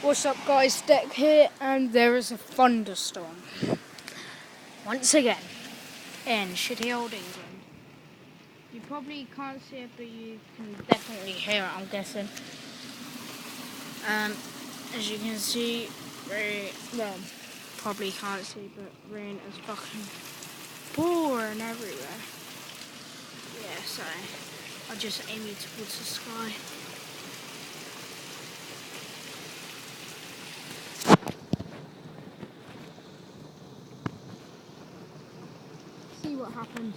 What's up guys, Deck here, and there is a thunderstorm once again in shitty old England. You probably can't see it, but you can definitely hear it, I'm guessing. As you can see, probably can't see, but rain is fucking pouring everywhere. Yeah, so I'll just aim it towards the sky. See what happens.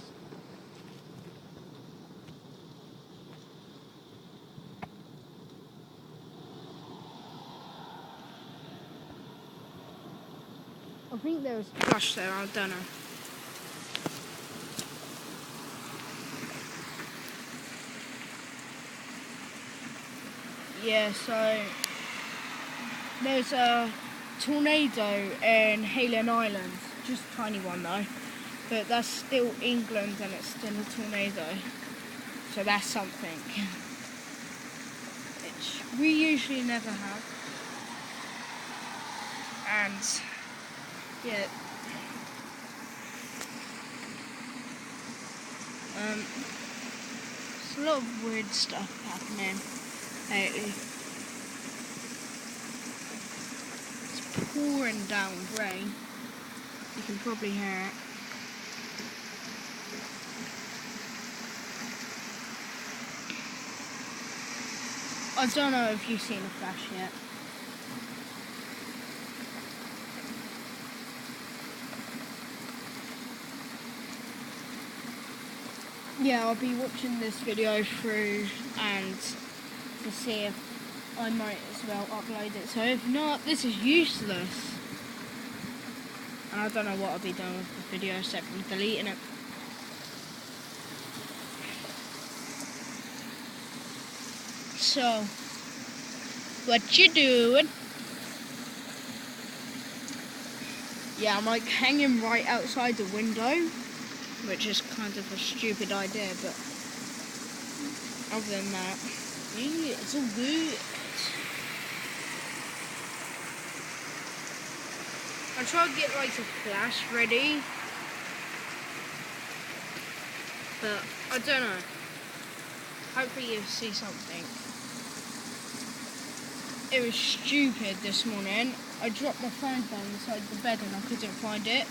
I think there was a flash there, I don't know. Yeah, so there's a tornado in Halen Island, just a tiny one though, but that's still England and it's still a tornado, so that's something which we usually never have. And yeah, there's a lot of weird stuff happening lately. It's pouring down rain, you can probably hear it. I don't know if you've seen a flash yet. Yeah, I'll be watching this video through and to see if I might as well upload it. So if not, this is useless. And I don't know what I'll be doing with the video except from deleting it. So, what you doing? Yeah, I'm like hanging right outside the window, which is kind of a stupid idea, but other than that, yeah, it's all good. I'll try to get like a flash ready, but I don't know. Hopefully you'll see something. It was stupid this morning. I dropped my phone down inside the bed and I couldn't find it.